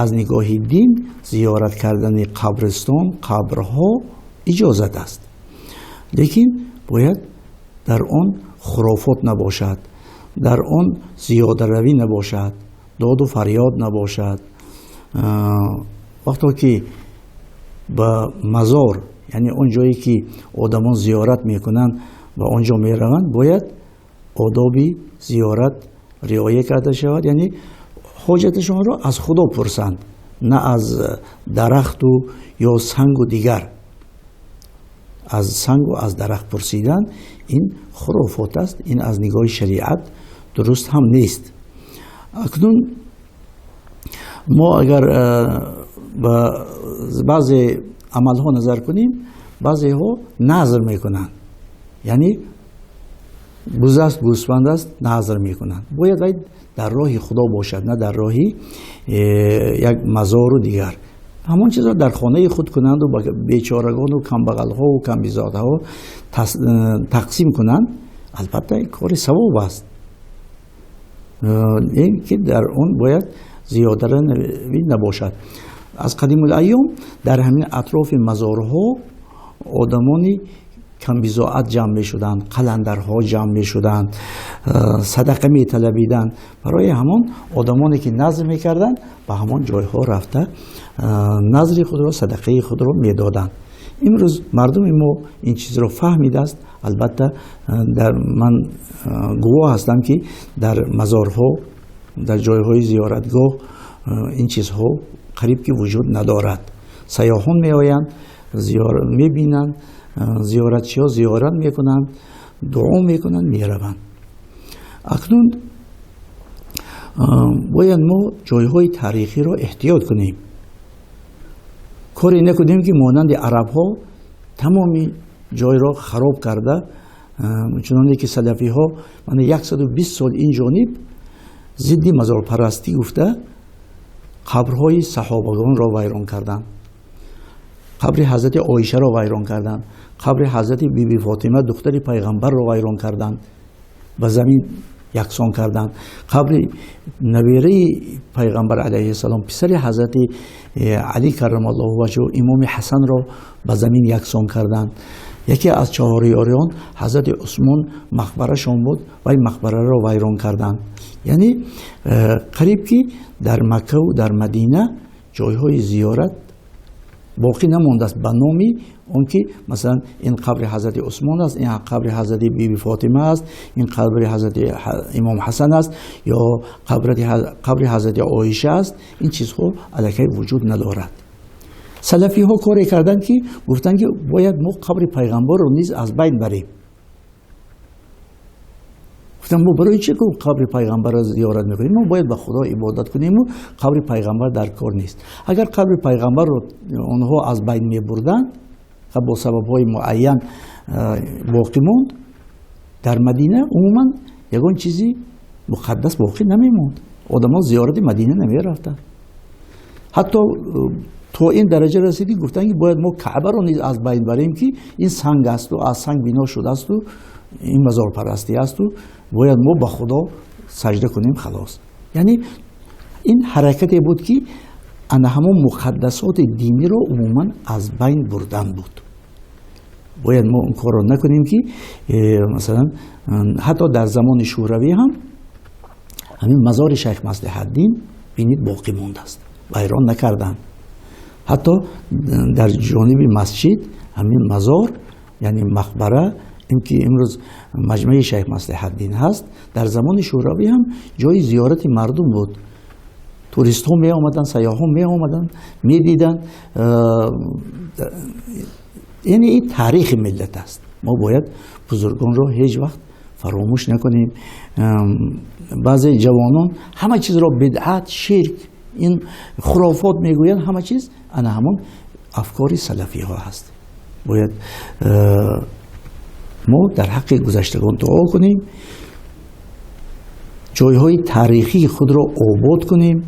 از نگاه دین زیارت کردن قبرستان، قبرها اجازت است، لیکن باید در آن خرافات نباشد، در آن زیاده روی نباشد، داد و فریاد نباشد. وقتی که به مزار، یعنی اون جایی که آدمان زیارت میکنن و آنجا میروند، باید آداب زیارت رعایت کرده شود، یعنی حاجتشان را از خدا پرسند، نه از درخت و یا سنگ و دیگر. از سنگ و از درخت پرسیدن این خرافات است، این از نگاه شریعت درست هم نیست. اکنون ما اگر به بعضی عملها نظر کنیم، بعضی ها نظر میکنن، یعنی بز است، گوسفند است، نظر میکنن. باید در راه خدا باشد، نه در راه یک مزار و دیگر. همون چیزا در خانه خود کنند و بیچارگان و کمبغل ها و کمبیزاده ها تقسیم کنند. البته این کار ثواب است، این که در اون باید زیاده روی نباشد. از قدیم الایام در همین اطراف مزارها آدمانی کمبیزاعت جمع می شدند، قلندرها جمع می شدند، صدقه می طلبیدند. برای همان آدمانی که نذر می کردند به همان جایها رفته نذر خود را، صدقه خود را می دادند. امروز مردم ما این چیز را فهمیده است. البته من گواه هستم که در مزارها، در جایهای زیارتگاه این چیزها قریب که وجود ندارد. سیاحان می آیند، می بینند، زیارتچی ها زیارت می کنند، دعا می کنند، می روند. اکنون باید ما جایهای تاریخی را احتیاط کنیم، کاری نکنیم که مانند عرب ها تمامی جای را خراب کرده. چنانه که سلفی ها من 120 سال این جانب ضد مزار پرستی گفته قبرهای صحابگان را ویران کردند، قبر حضرت عایشه را ویران کردند، قبر حضرت بیبی فاطمه دختر پیغمبر را ویران کردند، به زمین یکسان کردند، قبر نویره پیغمبر علیه السلام پسر حضرت علی کرم الله وجهه امام حسن را به زمین یکسان کردند. یکی از چهار یاریان حضرت عثمان مقبره شان بود و این مقبره را ویران کردند. یعنی قریب که در مکه و در مدینه جایهای زیارت باقی نمانده است به نامی اون که مثلا این قبر حضرت عثمان است، این قبر حضرت بیبی فاطمه است، این قبر حضرت امام حسن است، یا قبر حضرت عایشه است. این چیزها الکی وجود ندارد. سلفی ها کاری کردند که گفتند که باید ما قبر پیغمبر رو نیز از بین بریم. گفتم ما برای چه قبر پیغمبر را زیارت میکنیم؟ ما باید به خدا عبادت کنیم و قبر پیغمبر در کار نیست. اگر قبر پیغمبر رو آنها از بین میبردن و با سبب‌های معین باقی موند، در مدینه عموما یگان چیزی مقدس باقی نمیموند. آدم‌ها زیارت مدینه نمیرفتند. حتی تو این درجه رسیدی گفتن که باید ما کعبه رو نیز از بین بریم که این سنگ است و از سنگ بنا شده است و این مزار پرستی است و باید ما به خدا سجده کنیم خلاص. یعنی این حرکتی بود که همون مقدسات دینی رو عموما از بین بردن بود. باید ما اون کار رو نکنیم که مثلا حتی در زمان شوروی هم همین مزار شیخ مصلح الدین بینید باقی مانده است، ویران نکردن. حتی در جانب مسجد همین مزار یعنی مقبره، این که امروز مجمع شیخ مصلح الدین هست، در زمان شوروی هم جای زیارت مردم بود. توریست ها می آمدن، سیاح ها می آمدن، می دیدن. یعنی این تاریخ ملت است. ما باید بزرگان را هیچ وقت فراموش نکنیم. بعضی جوانان همه چیز را بدعت، شرک، این خرافات میگویند، همه چیز همون افکار سلفی ها هست. باید ما در حق گذشتگان دعا کنیم، جایهای تاریخی خود را آباد کنیم.